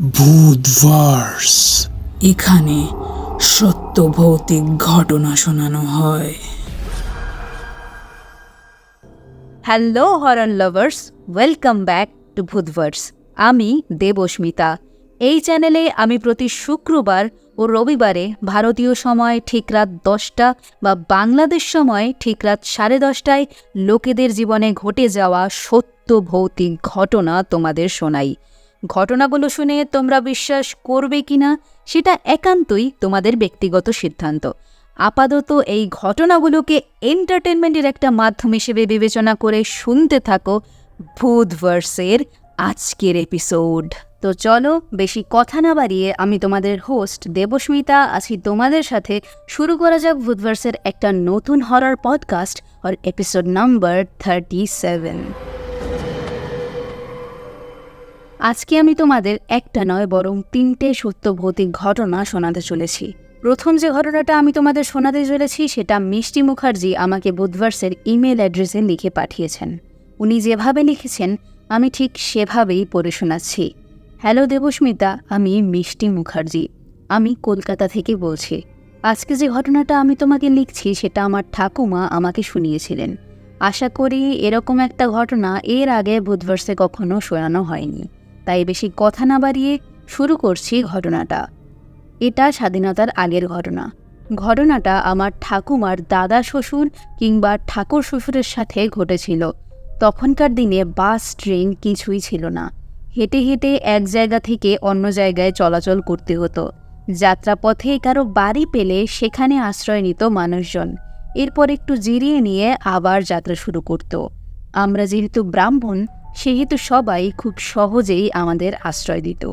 ভূতভার্স। এখানে সত্য ভৌতিক ঘটনা শোনানো হয়। Hello horror lovers, welcome back to ভূতভার্স। আমি দেবস্মিতা। এই চ্যানেলে আমি প্রতি শুক্রবার ও রবিবারে ভারতীয় সময় ঠিক রাত 10টা বা বাংলাদেশ সময় ঠিক রাত 10:30টায় লোকেদের জীবনে ঘটে যাওয়া সত্য ভৌতিক ঘটনা তোমাদের শোনাই। ঘটনাগুলো শুনে তোমরা বিশ্বাস করবে কিনা সেটা একান্তই তোমাদের ব্যক্তিগত সিদ্ধান্ত। আপাতত এই ঘটনাগুলোকে এন্টারটেনমেন্টের একটা মাধ্যম হিসেবে বিবেচনা করে শুনতে থাকো ভূতভার্সের আজকের এপিসোড। তো চলো বেশি কথা না বাড়িয়ে আমি তোমাদের হোস্ট দেবস্মিতা আছি তোমাদের সাথে। শুরু করা যাক ভূতভার্সের একটা নতুন হরর পডকাস্ট আর এপিসোড নাম্বার 37। আজকে আমি তোমাদের একটা নয় বরং 3টে সত্য ভৌতিক ঘটনা শোনাতে চলেছি। প্রথম যে ঘটনাটা আমি তোমাদের শোনাতে চলেছি সেটা মিষ্টি মুখার্জি আমাকে ভূতভার্সের ইমেল অ্যাড্রেসে লিখে পাঠিয়েছেন। উনি যেভাবে লিখেছেন আমি ঠিক সেভাবেই পড়ে শোনাচ্ছি। হ্যালো দেবস্মিতা, আমি মিষ্টি মুখার্জি। আমি কলকাতা থেকে বলছি। আজকে যে ঘটনাটা আমি তোমাকে লিখছি সেটা আমার ঠাকুমা আমাকে শুনিয়েছিলেন। আশা করি এরকম একটা ঘটনা এর আগে ভূতভার্সে কখনো শোনানো হয়নি, তাই বেশি কথা না বাড়িয়ে শুরু করছি ঘটনাটা। এটা স্বাধীনতার আগের ঘটনা। ঘটনাটা আমার ঠাকুমার দাদা শ্বশুর কিংবা ঠাকুর শ্বশুরের সাথে ঘটেছিল। তখনকার দিনে বাস ট্রেন কিছুই ছিল না। হেঁটে হেঁটে এক জায়গা থেকে অন্য জায়গায় চলাচল করতে হতো। যাত্রাপথে কারো বাড়ি পেলে সেখানে আশ্রয় নিত মানুষজন। এরপর একটু জিরিয়ে নিয়ে আবার যাত্রা শুরু করত। আমরা যেহেতু ব্রাহ্মণ সেহেতু সবাই খুব সহজেই আমাদের আশ্রয় দিত,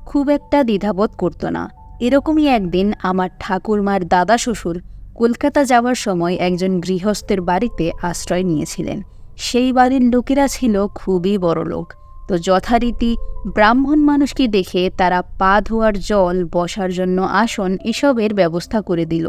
খুব একটা দ্বিধাবোধ করতো না। এরকমই একদিন আমার ঠাকুরমার দাদা শ্বশুর কলকাতা যাওয়ার সময় একজন গৃহস্থের বাড়িতে আশ্রয় নিয়েছিলেন। সেই বাড়ির লোকেরা ছিল খুবই বড়লোক। তো যথারীতি ব্রাহ্মণ মানুষকে দেখে তারা পা ধোয়ার জল, বসার জন্য আসন এসবের ব্যবস্থা করে দিল।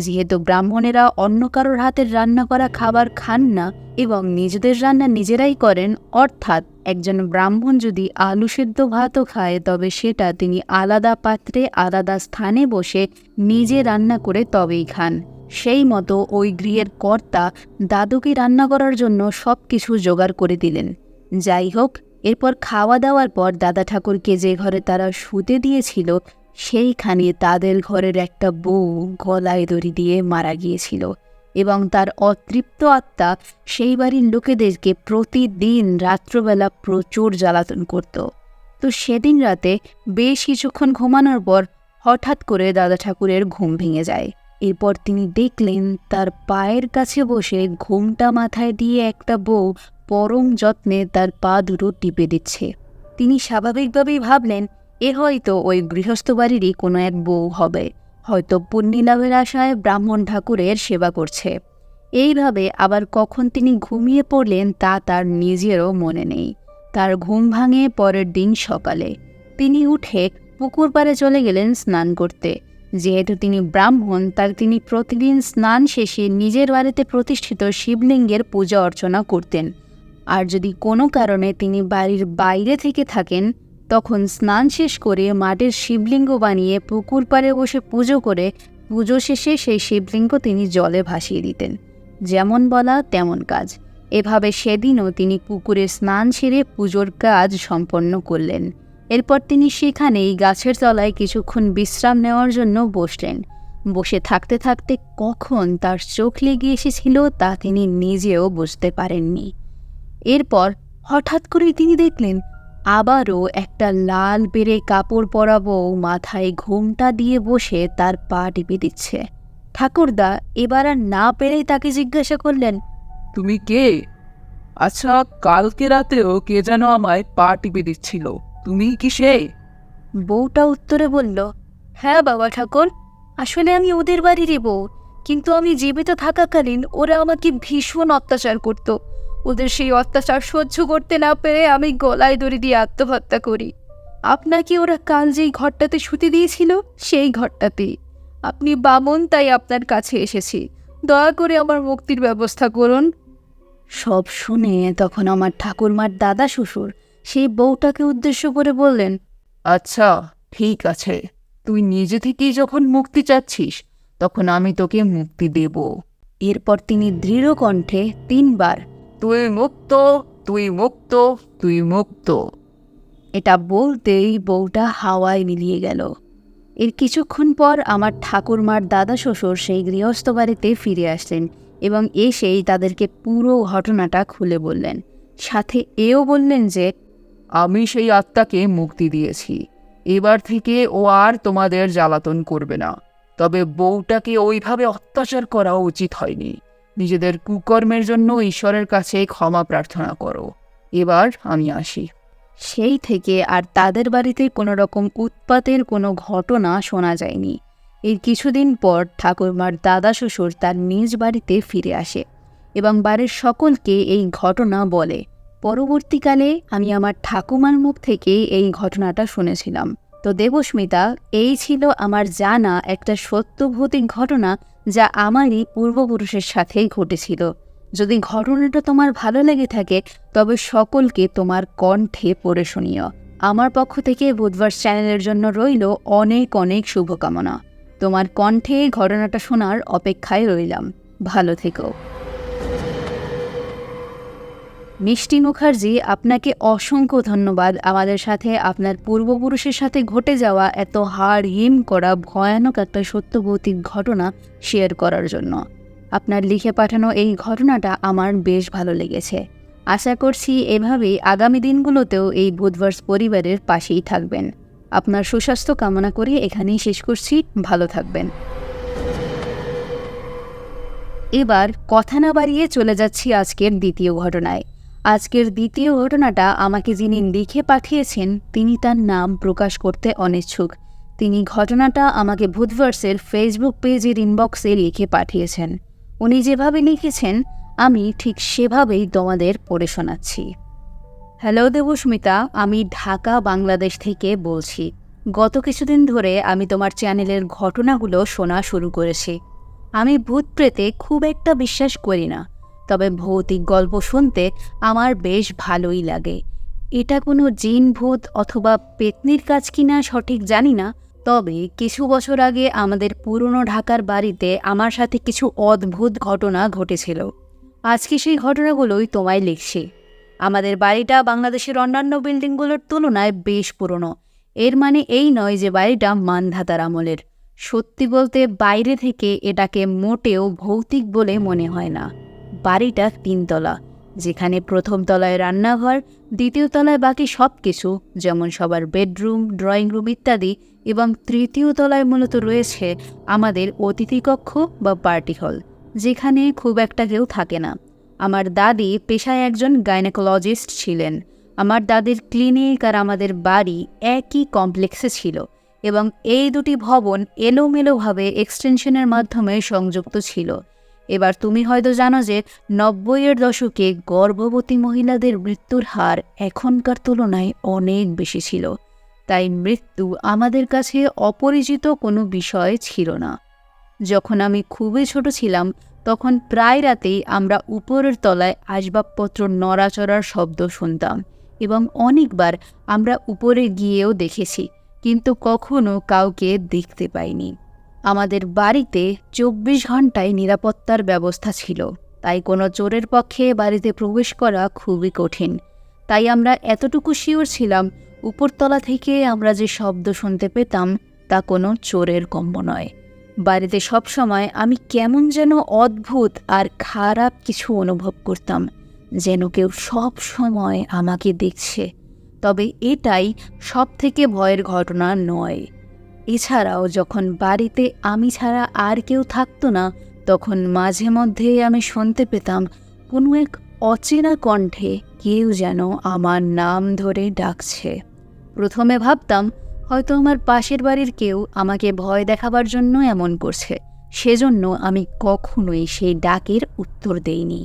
যেহেতু ব্রাহ্মণেরা অন্য কারোর হাতের রান্না করা খাবার খান না এবং নিজেদের রান্না নিজেরাই করেন, অর্থাৎ একজন ব্রাহ্মণ যদি আলু সেদ্ধ ভাতও খায় তবে সেটা তিনি আলাদা পাত্রে আলাদা স্থানে বসে নিজে রান্না করে তবেই খান। সেই মতো ওই গৃহের কর্তা দাদুকে রান্না করার জন্য সব কিছু জোগাড় করে দিলেন। যাই হোক, এরপর খাওয়া দাওয়ার পর দাদা ঠাকুরকে যে ঘরে তারা শুতে দিয়েছিল সেইখানে তাদের ঘরের একটা বউ গলায় দড়ি দিয়ে মারা গিয়েছিল এবং তার অতৃপ্ত আত্মা সেই বাড়ির লোকেদেরকে প্রতিদিন রাত্রবেলা প্রচুর জ্বালাতন করত। তো সেদিন রাতে বেশ কিছুক্ষণ ঘুমানোর পর হঠাৎ করে দাদা ঠাকুরের ঘুম ভেঙে যায়। এরপর তিনি দেখলেন তার পায়ের কাছে বসে ঘুমটা মাথায় দিয়ে একটা বউ পরম যত্নে তার পা দুটো টিপে দিচ্ছে। তিনি স্বাভাবিকভাবেই ভাবলেন এ হয়তো ওই গৃহস্থ বাড়িরই কোনো এক বউ হবে, হয়তো পুণ্যলাভের আশায় ব্রাহ্মণ ঠাকুরের সেবা করছে। এইভাবে আবার কখন তিনি ঘুমিয়ে পড়লেন তা তার নিজেরও মনে নেই। তার ঘুম ভাঙে পরের দিন সকালে। তিনি উঠে পুকুর পাড়ে চলে গেলেন স্নান করতে। যেহেতু তিনি ব্রাহ্মণ তাই তিনি প্রতিদিন স্নান শেষে নিজের বাড়িতে প্রতিষ্ঠিত শিবলিঙ্গের পূজা অর্চনা করতেন। আর যদি কোনো কারণে তিনি বাড়ির বাইরে থেকে থাকেন তখন স্নান শেষ করে মাটির শিবলিঙ্গ বানিয়ে পুকুর পাড়ে বসে পুজো করে পুজো শেষে সেই শিবলিঙ্গ তিনি জলে ভাসিয়ে দিতেন। যেমন বলা তেমন কাজ। এভাবে সেদিনও তিনি পুকুরে স্নান সেরে পুজোর কাজ সম্পন্ন করলেন। এরপর তিনি সেখানেই গাছের তলায় কিছুক্ষণ বিশ্রাম নেওয়ার জন্য বসলেন। বসে থাকতে থাকতে কখন তার চোখ লেগে এসেছিল তা তিনি নিজেও বুঝতে পারেননি। এরপর হঠাৎ করে তিনি দেখলেন আবারও একটা লাল বেড়ে কাপড় পরা বউ মাথায় ঘোমটা দিয়ে বসে তার পা টিপে দিচ্ছে। ঠাকুরদা এবার আর না পেরেই তাকে জিজ্ঞাসা করলেন, তুমি কে? আচ্ছা, কালকে রাতেও কে যেন আমায় পা টিপে দিচ্ছিল, তুমি কি সে? বউটা উত্তরে বলল, হ্যাঁ বাবা ঠাকুর, আসলে আমি ওদের বাড়িরই বউ, কিন্তু আমি জীবিত থাকাকালীন ওরা আমাকে ভীষণ অত্যাচার করত। ওদের সেই অত্যাচার সহ্য করতে না পেরে আমি গলায় দড়ি দিয়ে আত্মহত্যা করি। আপনাকে ওরা কাল যেই ঘরটাতে শুতে দিয়েছিল সেই ঘরটাতেই। আপনি বামন তাই আপনার কাছে এসেছি, দয়া করে আমার মুক্তির ব্যবস্থা করুন। সব শুনে তখন আমার ঠাকুরমার দাদা শ্বশুর সেই বউটাকে উদ্দেশ্য করে বললেন, আচ্ছা, ঠিক আছে। তুই নিজে থেকেই যখন মুক্তি চাচ্ছিস, তখন আমি তোকে মুক্তি দেব। এরপর তিনি দৃঢ় কণ্ঠে 3 বার তুই মুক্ত, তুই মুক্ত, তুই মুক্ত। এটা বলতেই বউটা হাওয়ায় মিলিয়ে গেল। এর কিছুক্ষণ পর আমার ঠাকুরমার দাদা শ্বশুর সেই গৃহস্থ বাড়িতে ফিরে আসলেন এবং এসেই তাদেরকে পুরো ঘটনাটা খুলে বললেন। সাথে এও বললেন যে আমি সেই আত্মাকে মুক্তি দিয়েছি। এবার থেকে ও আর তোমাদের জ্বালাতন করবে না। তবে বউটাকে ওইভাবে অত্যাচার করা উচিত হয়নি। নিজেদের কুকর্মের জন্য ঈশ্বরের কাছে ক্ষমা প্রার্থনা করো। এবার আমি আসি। সেই থেকে আর তাদের বাড়িতে কোনো রকম উৎপাতের কোনো ঘটনা শোনা যায়নি। এর কিছুদিন পর ঠাকুরমার দাদা শ্বশুর তার নিজ বাড়িতে ফিরে আসে এবং বাড়ির সকলকে এই ঘটনা বলে। পরবর্তীকালে আমি আমার ঠাকুমার মুখ থেকে এই ঘটনাটা শুনেছিলাম। তো দেবস্মিতা, এই ছিল আমার জানা একটা সত্য ভৌতিক ঘটনা যা আমারই পূর্বপুরুষের সাথেই ঘটেছিল। যদি ঘটনাটা তোমার ভালো লেগে থাকে তবে সকলকে তোমার কণ্ঠে পড়ে শুনিও। আমার পক্ষ থেকে বুধবার চ্যানেলের জন্য রইল অনেক অনেক শুভকামনা। তোমার কণ্ঠে ঘটনাটা শোনার অপেক্ষায় রইলাম। ভালো থেকো। মিষ্টি মুখার্জি, আপনাকে অসংখ্য ধন্যবাদ আমাদের সাথে আপনার পূর্বপুরুষের সাথে ঘটে যাওয়া এত হাড় হিম করা ভয়ানক একটা সত্য ভৌতিক ঘটনা শেয়ার করার জন্য। আপনার লিখে পাঠানো এই ঘটনাটা আমার বেশ ভালো লেগেছে। আশা করছি এভাবেই আগামী দিনগুলোতেও এই বুধভার্স পরিবারের পাশেই থাকবেন। আপনার সুস্বাস্থ্য কামনা করে এখানেই শেষ করছি। ভালো থাকবেন। এবার কথা না বাড়িয়ে চলে যাচ্ছি আজকের দ্বিতীয় ঘটনায়। আজকের দ্বিতীয় ঘটনাটা আমাকে যিনি লিখে পাঠিয়েছেন তিনি তার নাম প্রকাশ করতে অনিচ্ছুক। তিনি ঘটনাটা আমাকে বুধভার্সের ফেসবুক পেজের ইনবক্সে লিখে পাঠিয়েছেন। উনি যেভাবে লিখেছেন আমি ঠিক সেভাবেই তোমাদের পড়ে শোনাচ্ছি। হ্যালো দেবস্মিতা, আমি ঢাকা, বাংলাদেশ থেকে বলছি। গত কিছুদিন ধরে আমি তোমার চ্যানেলের ঘটনাগুলো শোনা শুরু করেছি। আমি ভূত প্রেতে খুব একটা বিশ্বাস করি না, তবে ভৌতিক গল্প শুনতে আমার বেশ ভালোই লাগে। এটা কোনো জিন ভূত অথবা পেতনির কাজ কিনা সঠিক জানি না, তবে কিছু বছর আগে আমাদের পুরনো ঢাকার বাড়িতে আমার সাথে কিছু অদ্ভুত ঘটনা ঘটেছিল। আজকে সেই ঘটনাগুলোই তোমায় লিখছি। আমাদের বাড়িটা বাংলাদেশের অন্যান্য বিল্ডিংগুলোর তুলনায় বেশ পুরনো। এর মানে এই নয় যে বাড়িটা মানধাতার আমলের। সত্যি বলতে বাইরে থেকে এটাকে মোটেও ভৌতিক বলে মনে হয় না। বাড়িটা 3 তলা, যেখানে প্রথম তলায় রান্নাঘর, দ্বিতীয় তলায় বাকি সব কিছু যেমন সবার বেডরুম, ড্রয়িং রুম ইত্যাদি, এবং তৃতীয় তলায় মূলত রয়েছে আমাদের অতিথি কক্ষ বা পার্টি হল, যেখানে খুব একটা কেউ থাকে না। আমার দাদি পেশায় একজন গাইনোকোলজিস্ট ছিলেন। আমার দাদির ক্লিনিক আর আমাদের বাড়ি একই কমপ্লেক্সে ছিল এবং এই দুটি ভবন এলোমেলোভাবে এক্সটেনশনের মাধ্যমে সংযুক্ত ছিল। এবার তুমি হয়তো জানো যে 90-এর দশকে গর্ভবতী মহিলাদের মৃত্যুর হার এখনকার তুলনায় অনেক বেশি ছিল। তাই মৃত্যু আমাদের কাছে অপরিচিত কোনো বিষয় ছিল না। যখন আমি খুবই ছোট ছিলাম তখন প্রায় রাতেই আমরা উপরের তলায় আসবাবপত্র নড়াচড়ার শব্দ শুনতাম এবং অনেকবার আমরা উপরে গিয়েও দেখেছি, কিন্তু কখনো কাউকে দেখতে পাইনি। আমাদের বাড়িতে 24 ঘন্টায় নিরাপত্তার ব্যবস্থা ছিল, তাই কোনো চোরের পক্ষে বাড়িতে প্রবেশ করা খুবই কঠিন। তাই আমরা এতটুকু শিওর ছিলাম উপরতলা থেকে আমরা যে শব্দ শুনতে পেতাম তা কোনো চোরের কম্ব নয়। বাড়িতে সবসময় আমি কেমন যেন অদ্ভুত আর খারাপ কিছু অনুভব করতাম, যেন কেউ সব সময় আমাকে দেখছে। তবে এটাই সবথেকে ভয়ের ঘটনা নয়। এছাড়াও যখন বাড়িতে আমি ছাড়া আর কেউ থাকতো না, তখন মাঝে মধ্যে আমি শুনতে পেতাম কোনো এক অচেনা কণ্ঠে কেউ যেন আমার নাম ধরে ডাকছে। প্রথমে ভাবতাম হয়তো আমার পাশের বাড়ির কেউ আমাকে ভয় দেখাবার জন্য এমন করছে, সেজন্য আমি কখনোই সেই ডাকের উত্তর দেইনি।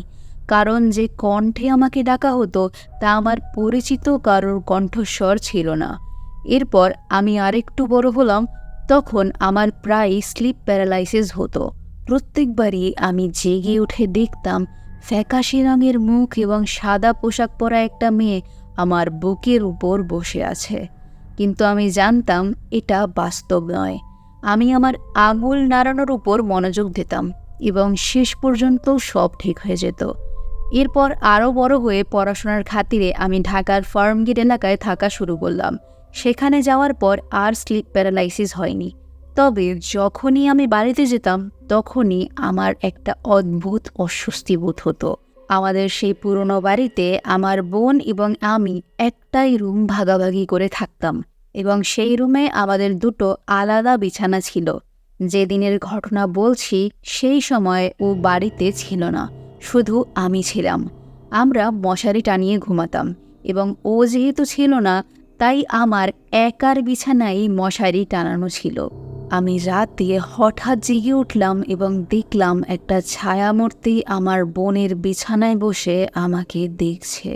কারণ যে কণ্ঠে আমাকে ডাকা হতো তা আমার পরিচিত কারোর কণ্ঠস্বর ছিল না। এরপর আমি আরেকটু বড় হলাম, তখন আমার প্রায় স্লিপ প্যারালাইসিস হতো। প্রত্যেকবারই আমি জেগে উঠে দেখতাম ফ্যাকাশে রঙের মুখ এবং সাদা পোশাক পরা একটা মেয়ে আমার বুকের উপর বসে আছে। কিন্তু আমি জানতাম এটা বাস্তব নয়। আমি আমার আঙুল নাড়ানোর উপর মনোযোগ দিতাম এবং শেষ পর্যন্ত সব ঠিক হয়ে যেত। এরপর আরও বড় হয়ে পড়াশোনার খাতিরে আমি ঢাকার ফার্মগেট এলাকায় থাকা শুরু করলাম। সেখানে যাওয়ার পর আর স্লিপ প্যারালাইসিস হয়নি। তবে যখনই আমি বাড়িতে যেতাম তখনই আমার একটা অদ্ভুত অস্বস্তি বোধ হতো। আমাদের সেই পুরনো বাড়িতে আমার বোন এবং আমি একটাই রুম ভাগাভাগি করে থাকতাম এবং সেই রুমে আমাদের দুটো আলাদা বিছানা ছিল। যে দিনের ঘটনা বলছি সেই সময় ও বাড়িতে ছিল না, শুধু আমি ছিলাম। আমরা মশারি টানিয়ে ঘুমাতাম এবং ও যেহেতু ছিল না তাই আমার একার বিছানায় মশারি টানানো ছিল। আমি রাতে হঠাৎ জেগে উঠলাম এবং দেখলাম একটা ছায়ামূর্তি আমার বোনের বিছানায় বসে আমাকে দেখছে।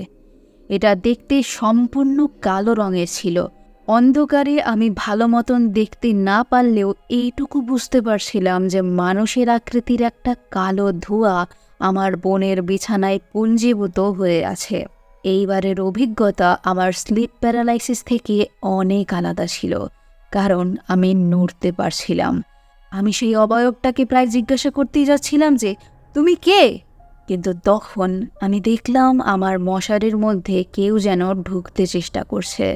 এটা দেখতে সম্পূর্ণ কালো রঙের ছিল। অন্ধকারে আমি ভালো মতন দেখতে না পারলেও এইটুকু বুঝতে পারছিলাম যে মানুষের আকৃতির একটা কালো ধোঁয়া আমার বোনের বিছানায় পুঞ্জীভূত হয়ে আছে। এইবারের অভিজ্ঞতা আমার স্লিপ প্যারালাইসিস থেকে অনেক আলাদা ছিল, কারণ আমি নড়তে পারছিলাম। আমি সেই অবয়বটাকে প্রায় জিজ্ঞাসা করতেই যাচ্ছিলাম যে, তুমি কে? কিন্তু তখন আমি দেখলাম আমার মশারির মধ্যে কেউ যেন ঢুকতে চেষ্টা করছে।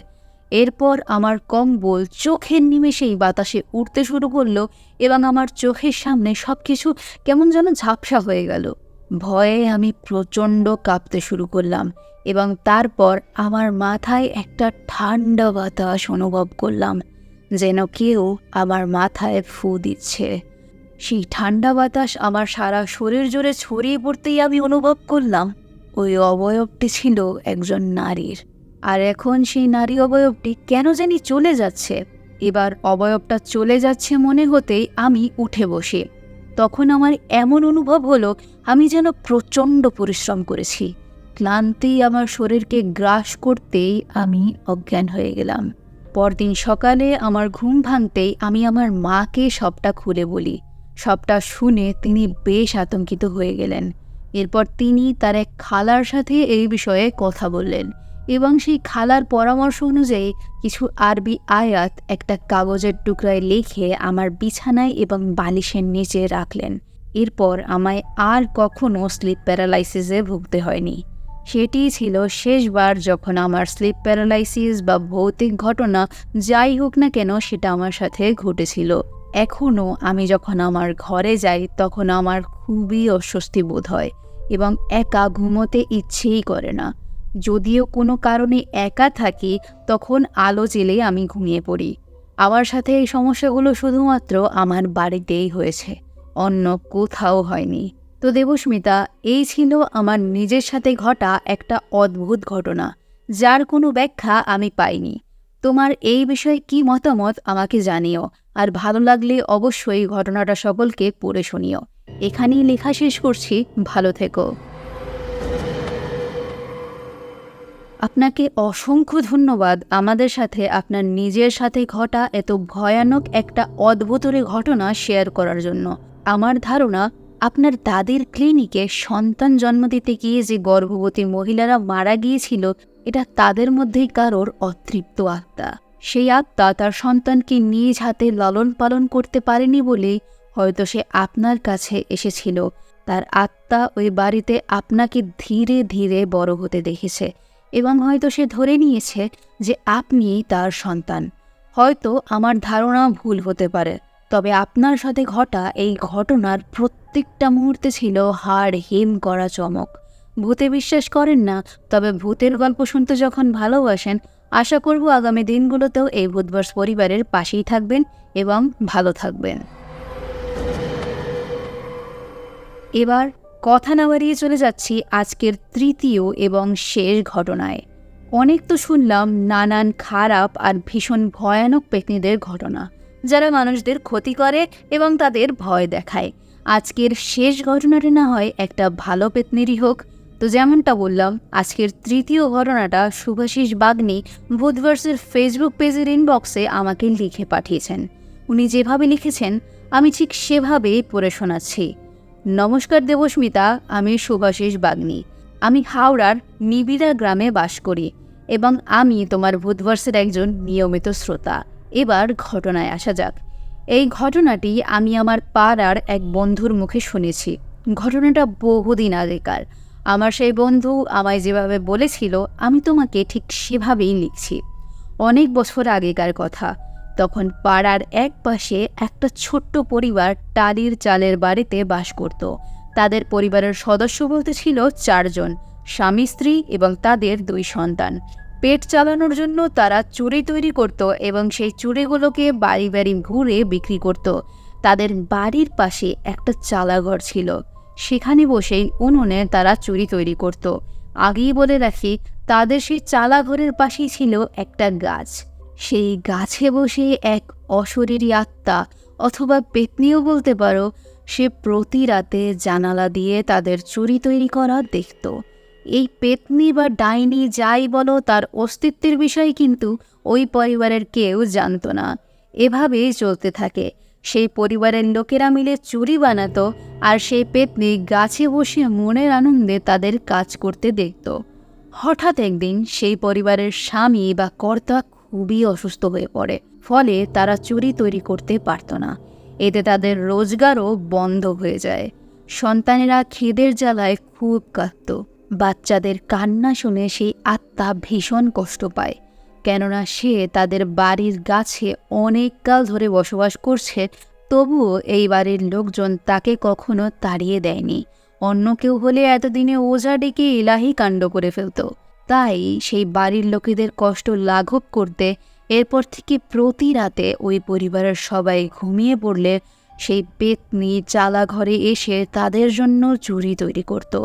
এরপর আমার কম্বল চোখের নিমেষেই বাতাসে উড়তে শুরু করলো এবং আমার চোখের সামনে সবকিছু কেমন যেন ঝাপসা হয়ে গেল। ভয়ে আমি প্রচণ্ড কাঁপতে শুরু করলাম এবং তারপর আমার মাথায় একটা ঠান্ডা বাতাস অনুভব করলাম, যেন কেউ আমার মাথায় ফু দিচ্ছে। সেই ঠান্ডা বাতাস আমার সারা শরীর জুড়ে ছড়িয়ে পড়তেই আমি অনুভব করলাম ওই অবয়বটি ছিল একজন নারীর। আর এখন সেই নারী অবয়বটি কেন জানি চলে যাচ্ছে। এবার অবয়বটা চলে যাচ্ছে মনে হতেই আমি উঠে বসি। তখন আমার এমন অনুভব হলো আমি যেন প্রচণ্ড পরিশ্রম করেছি। ক্লান্তি আমার শরীরকে গ্রাস করতেই আমি অজ্ঞান হয়ে গেলাম। পরদিন সকালে আমার ঘুম ভাঙতেই আমি আমার মাকে সবটা খুলে বলি। সবটা শুনে তিনি বেশ আতঙ্কিত হয়ে গেলেন। এরপর তিনি তার এক খালার সাথে এই বিষয়ে কথা বললেন এবং সেই খালার পরামর্শ অনুযায়ী কিছু আরবি আয়াত একটা কাগজের টুকরায় লিখে আমার বিছানায় এবং বালিশের নিচে রাখলেন। এরপর আমায় আর কখনো স্লিপ প্যারালাইসিসে ভুগতে হয়নি। সেটিই ছিল শেষবার যখন আমার স্লিপ প্যারালাইসিস বা ভৌতিক ঘটনা যাই হোক না কেন সেটা আমার সাথে ঘটেছিল। এখনও আমি যখন আমার ঘরে যাই তখন আমার খুবই অস্বস্তি বোধ হয় এবং একা ঘুমোতে ইচ্ছেই করে না। যদিও কোনো কারণে একা থাকি তখন আলো জ্বেলে আমি ঘুমিয়ে পড়ি। আমার সাথে এই সমস্যাগুলো শুধুমাত্র আমার বাড়িতেই হয়েছে, অন্য কোথাও হয়নি। তো দেবস্মিতা, এই ছিল আমার নিজের সাথে ঘটা একটা অদ্ভুত ঘটনা, যার কোনো ব্যাখ্যা আমি পাইনি। তোমার এই বিষয়ে কি মতামত আমাকে জানিও, আর ভালো লাগলে অবশ্যই ঘটনাটা সকলকে পড়ে শুনিও। এখানেই লেখা শেষ করছি, ভালো থেকো। আপনাকে অসংখ্য ধন্যবাদ আমাদের সাথে আপনার নিজের সাথে ঘটা এত ভয়ানক একটা অদ্ভুতরে ঘটনা শেয়ার করার জন্য। আমার ধারণা আপনার দাদির ক্লিনিকে সন্তান জন্ম দিতে গিয়ে যে গর্ভবতী মহিলারা মারা গিয়েছিল এটা তাদের মধ্যেই কারোর অতৃপ্ত আত্মা। সেই আত্মা তার সন্তানকে নিজ হাতে লালন পালন করতে পারেনি বলেই হয়তো সে আপনার কাছে এসেছিল। তার আত্মা ওই বাড়িতে আপনাকে ধীরে ধীরে বড় হতে দেখেছে এবং হয়তো সে ধরে নিয়েছে যে আপনি তার সন্তান। হয়তো আমার ধারণা ভুল হতে পারে, তবে আপনার সাথে ঘটা এই ঘটনার প্রত্যেকটা মুহূর্তে ছিল হাড় হিম করা চমক। ভূতে বিশ্বাস করেন না, তবে ভূতের গল্প শুনতে যখন ভালোবাসেন, আশা করব আগামী দিনগুলোতেও এই ভূতভার্স পরিবারের পাশেই থাকবেন এবং ভালো থাকবেন। এবার কথা না বাড়িয়ে চলে যাচ্ছি আজকের তৃতীয় এবং শেষ ঘটনায়। অনেক তো শুনলাম নানান খারাপ আর ভীষণ ভয়ানক পেতনিদের ঘটনা, যারা মানুষদের ক্ষতি করে এবং তাদের ভয় দেখায়। আজকের শেষ ঘটনাটা না হয় একটা ভালো পেতনিরই হোক। তো যেমনটা বললাম, আজকের তৃতীয় ঘটনাটা শুভাশিস বাগনি ভূতভার্সের ফেসবুক পেজের ইনবক্সে আমাকে লিখে পাঠিয়েছেন। উনি যেভাবে লিখেছেন আমি ঠিক সেভাবেই পড়ে শোনাচ্ছি। নমস্কার দেবস্মিতা, আমি শুভাশিস বাগনি। আমি হাওড়ার নিবিড়া গ্রামে বাস করি। এবং আমি তোমার ভূতভার্সের একজন নিয়মিত শ্রোতা। এবার ঘটনায় আসা যাক। এই ঘটনাটি আমি আমার পাড়ার এক বন্ধুর মুখে শুনেছি। ঘটনাটা বহুদিন আগেকার। আমার সেই বন্ধু আমায় যেভাবে বলেছিল আমি তোমাকে ঠিক সেভাবেই লিখছি। অনেক বছর আগেকার কথা। তখন পাড়ার এক পাশে একটা ছোট্ট পরিবার টালির চালের বাড়িতে বাস করত। তাদের পরিবারের সদস্য বলতে ছিল 4 জন, স্বামী স্ত্রী এবং তাদের 2 সন্তান। পেট চালানোর জন্য তারা চুড়ি তৈরি করত এবং সেই চুড়িগুলোকে বাড়ি বাড়ি ঘুরে বিক্রি করত। তাদের বাড়ির পাশে একটা চালাঘর ছিল, সেখানে বসেই উনুনে তারা চুড়ি তৈরি করত। আগেই বলে রাখি, তাদের সেই চালাঘরের পাশেই ছিল একটা গাছ। সেই গাছে বসে এক অশরীরী আত্মা অথবা পেতনিও বলতে পারো, সে প্রতি রাতে জানালা দিয়ে তাদের চুড়ি তৈরি করা দেখত। এই পেতনি বা ডাইনি যাই বলো, তার অস্তিত্বের বিষয়ে কিন্তু ওই পরিবারের কেউ জানত না। এভাবেই চলতে থাকে। সেই পরিবারের লোকেরা মিলে চুড়ি বানাতো আর সেই পেতনি গাছে বসে মনের আনন্দে তাদের কাজ করতে দেখত। হঠাৎ একদিন সেই পরিবারের স্বামী বা কর্তা খুবই অসুস্থ হয়ে পড়ে। ফলে তারা চুড়ি তৈরি করতে পারত না। এতে তাদের রোজগারও বন্ধ হয়ে যায়। সন্তানেরা খিদের জ্বালায় খুব কাঁদত। বাচ্চাদের কান্না শুনে সেই আত্মা ভীষণ কষ্ট পায়, কেননা সে তাদের বাড়ির গাছে অনেক কাল ধরে বসবাস করছে, তবুও এই বাড়ির লোকজন তাকে কখনো তাড়িয়ে দেয়নি। অন্য কেউ হলে এতদিনে ওঝা ডেকে ইলাহি কাণ্ড করে ফেলত। তাই সেই বাড়ির লোকেদের কষ্ট লাঘব করতে এরপর থেকে প্রতি রাতে ওই পরিবারের সবাই ঘুমিয়ে পড়লে সেই পেতনি চালাঘরে এসে তাদের জন্য চুড়ি তৈরি করত।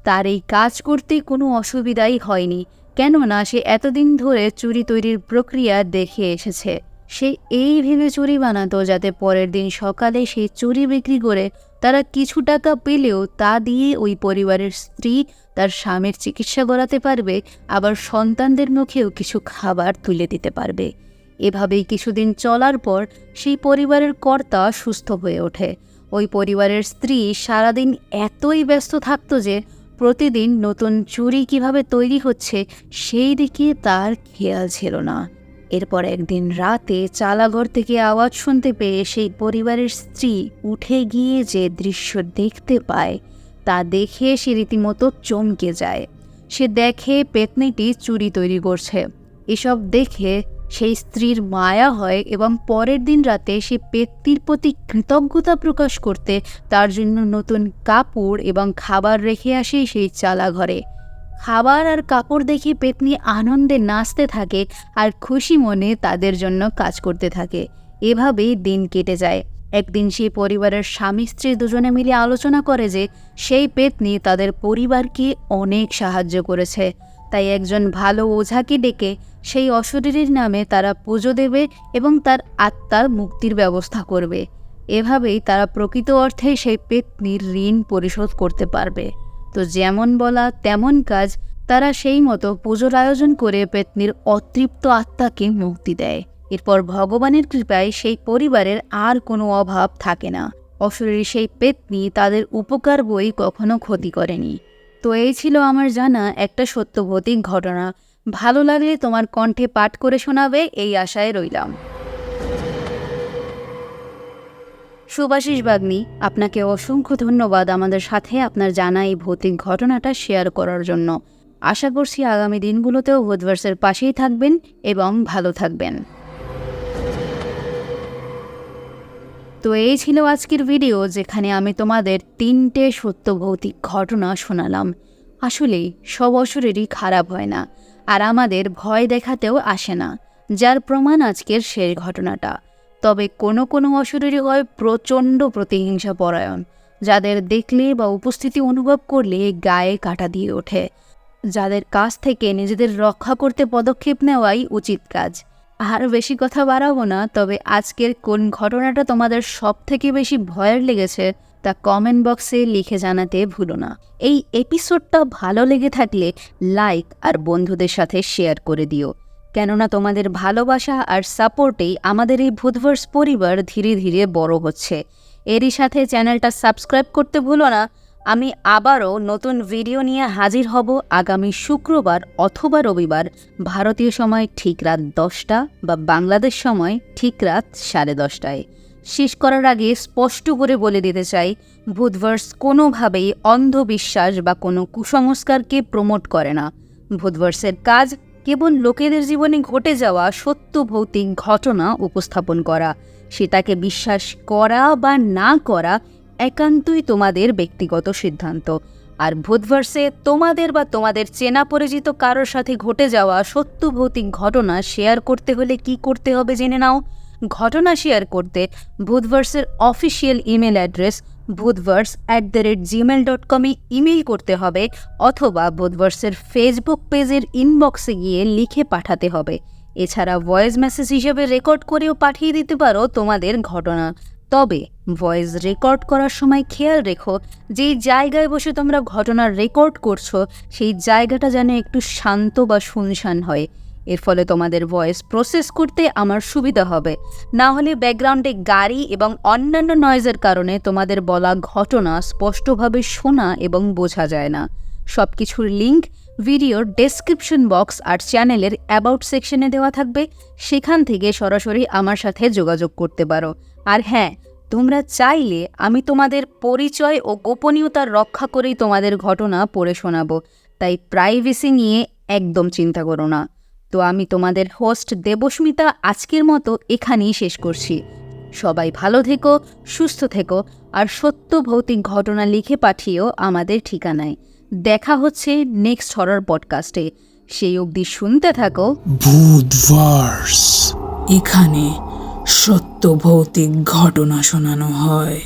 তার এই কাজ করতে কোনো অসুবিধাই হয়নি, কেননা সে এতদিন ধরে চুড়ি তৈরির প্রক্রিয়া দেখে এসেছে। সে এই ভেবে চুড়ি বানাতো যাতে পরের দিন সকালে সেই চুড়ি বিক্রি করে তারা কিছু টাকা পেলেও তা দিয়ে ওই পরিবারের স্ত্রী তার স্বামীর চিকিৎসা করাতে পারবে, আবার সন্তানদের মুখেও কিছু খাবার তুলে দিতে পারবে। এভাবেই কিছুদিন চলার পর সেই পরিবারের কর্তা সুস্থ হয়ে ওঠে। ওই পরিবারের স্ত্রী সারাদিন এতই ব্যস্ত থাকতো যে প্রতিদিন নতুন চুড়ি কিভাবে তৈরি হচ্ছে সেই দিকে তার খেয়াল ছিল না। এরপর একদিন রাতে চালাঘর থেকে আওয়াজ শুনতে পেয়ে সেই পরিবারের স্ত্রী উঠে গিয়ে যে দৃশ্য দেখতে পায় তা দেখে সে রীতিমতো চমকে যায়। সে দেখে পেতনিটি চুড়ি তৈরি করছে। এসব দেখে সেই স্ত্রীর মায়া হয় এবং পরের দিন রাতে সে পেতনির প্রতি কৃতজ্ঞতা প্রকাশ করতে তার জন্য নতুন কাপড় এবং খাবার রেখে আসে সেই চালাঘরে। খাবার আর কাপড় দেখে পেতনি আনন্দে নাচতে থাকে আর খুশি মনে তাদের জন্য কাজ করতে থাকে। এভাবেই দিন কেটে যায়। একদিন সেই পরিবারের স্বামী স্ত্রী দুজনে মিলে আলোচনা করে যে সেই পেতনি তাদের পরিবারকে অনেক সাহায্য করেছে, তাই একজন ভালো ওঝাকে ডেকে সেই অশরীরীর নামে তারা পুজো দেবে এবং তার আত্মার মুক্তির ব্যবস্থা করবে। এভাবেই তারা প্রকৃত অর্থে সেই পেতনির ঋণ পরিশোধ করতে পারবে। তো যেমন বলা তেমন কাজ, তারা সেই মতো পুজোর আয়োজন করে পেতনির অতৃপ্ত আত্মাকে মুক্তি দেয়। এরপর ভগবানের কৃপায় সেই পরিবারের আর কোনো অভাব থাকে না। অশরীরী সেই পেতনি তাদের উপকার বই কখনো ক্ষতি করেনি। তো এই ছিল আমার জানা একটা সত্যভৌতিক ঘটনা। ভালো লাগলে তোমার কণ্ঠে পাঠ করে শোনাবে এই আশায় রইলাম। সুভাষিস বাগ্নি, আপনাকে অসংখ্য ধন্যবাদ আমাদের সাথে আপনার জানা এই ভৌতিক ঘটনাটা শেয়ার করার জন্য। আশা করছি আগামী দিনগুলোতেও ভূতভার্সের পাশেই থাকবেন এবং ভালো থাকবেন। তো এই ছিল আজকের ভিডিও, যেখানে আমি তোমাদের 3টে সত্য ভৌতিক ঘটনা শোনালাম। আসলেই সব অশরীরই খারাপ হয় না, আর আমাদের ভয় দেখাতেও আসে না, যার প্রমাণ আজকের শেষ ঘটনাটা। তবে কোনো কোনো অশরীরী হয় প্রচণ্ড প্রতিহিংসা পরায়ণ, যাদের দেখলে বা উপস্থিতি অনুভব করলে গায়ে কাঁটা দিয়ে ওঠে, যাদের কাছ থেকে নিজেদের রক্ষা করতে পদক্ষেপ নেওয়াই উচিত কাজ। আর বেশি কথা বাড়াবো না, তবে আজকের কোন ঘটনাটা তোমাদের সব থেকে বেশি ভয়ের লেগেছে তা কমেন্ট বক্সে লিখে জানাতে ভুলো না। এই এপিসোডটা ভালো লেগে থাকলে লাইক আর বন্ধুদের সাথে শেয়ার করে দিও, কেননা তোমাদের ভালোবাসা আর সাপোর্টেই আমাদের এই ভূতভার্স পরিবার ধীরে ধীরে বড় হচ্ছে। এরই সাথে চ্যানেলটা সাবস্ক্রাইব করতে ভুলো না, আমি আবারও নতুন ভিডিও নিয়ে হাজির হব আগামী শুক্রবার অথবা রবিবার, ভারতীয় সময় ঠিক রাত 10টা বা বাংলাদেশ সময় ঠিক রাত 10:30টায়। শেষ করার আগে স্পষ্ট করে বলে দিতে চাই, ভূতভার্স কোনোভাবেই অন্ধবিশ্বাস বা কোনো কুসংস্কারকে প্রমোট করে না। ভূতভার্সের কাজ কেবল লোকেদের জীবনে ঘটে যাওয়া সত্য ভৌতিক ঘটনা উপস্থাপন করা। সেটাকে বিশ্বাস করা বা না করা একান্তই তোমাদের ব্যক্তিগত সিদ্ধান্ত। আর ভূতভার্সে তোমাদের বা তোমাদের চেনা পরিচিত কারোর সাথে ঘটে যাওয়া সত্য ভৌতিক ঘটনা শেয়ার করতে হলে কি করতে হবে জেনে নাও। ঘটনা শেয়ার করতে ভূতভার্সের official email address bhutvars@gmail.com email করতে হবে, অথবা ভূতভার্সের ফেসবুক পেজের ইনবক্সে গিয়ে লিখে পাঠাতে হবে। এছাড়া ভয়েস মেসেজ হিসেবে রেকর্ড করেও পাঠিয়ে দিতে পারো তোমাদের ঘটনা। তবে ভয়েস রেকর্ড করার সময় খেয়াল রেখো, যেই জায়গায় বসে তোমরা ঘটনা রেকর্ড করছো সেই জায়গাটা যেন একটু শান্ত বা শুনশান হয়। এর ফলে তোমাদের ভয়েস প্রসেস করতে আমার সুবিধা হবে। না হলে ব্যাকগ্রাউন্ডে গাড়ি এবং অন্যান্য নয়েজের কারণে তোমাদের বলা ঘটনা স্পষ্টভাবে শোনা এবং বোঝা যায় না। সব কিছুর লিঙ্ক ভিডিওর ডেসক্রিপশন বক্স আর চ্যানেলের অ্যাবাউট সেকশনে দেওয়া থাকবে, সেখান থেকে সরাসরি আমার সাথে যোগাযোগ করতে পারো। আর হ্যাঁ, তোমরা চাইলে আমি তোমাদের পরিচয় ও গোপনীয়তা রক্ষা করেই তোমাদের ঘটনা পড়ে শোনাবো, তাই প্রাইভেসি নিয়ে একদম চিন্তা করো না। তো আমি তোমাদের হোস্ট দেবস্মিতা আজকের মতো এখানেই শেষ করছি। সবাই ভালো থেকো, সুস্থ থেকো, আর সত্য ভৌতিক ঘটনা লিখে পাঠিয়েও আমাদের ঠিকানায়। দেখা হচ্ছে নেক্সট হরর পডকাস্টে। সেই অবধি শুনতে থাকো ভূতভার্স। এখানে সত্য ভৌতিক ঘটনা শোনানো হয়।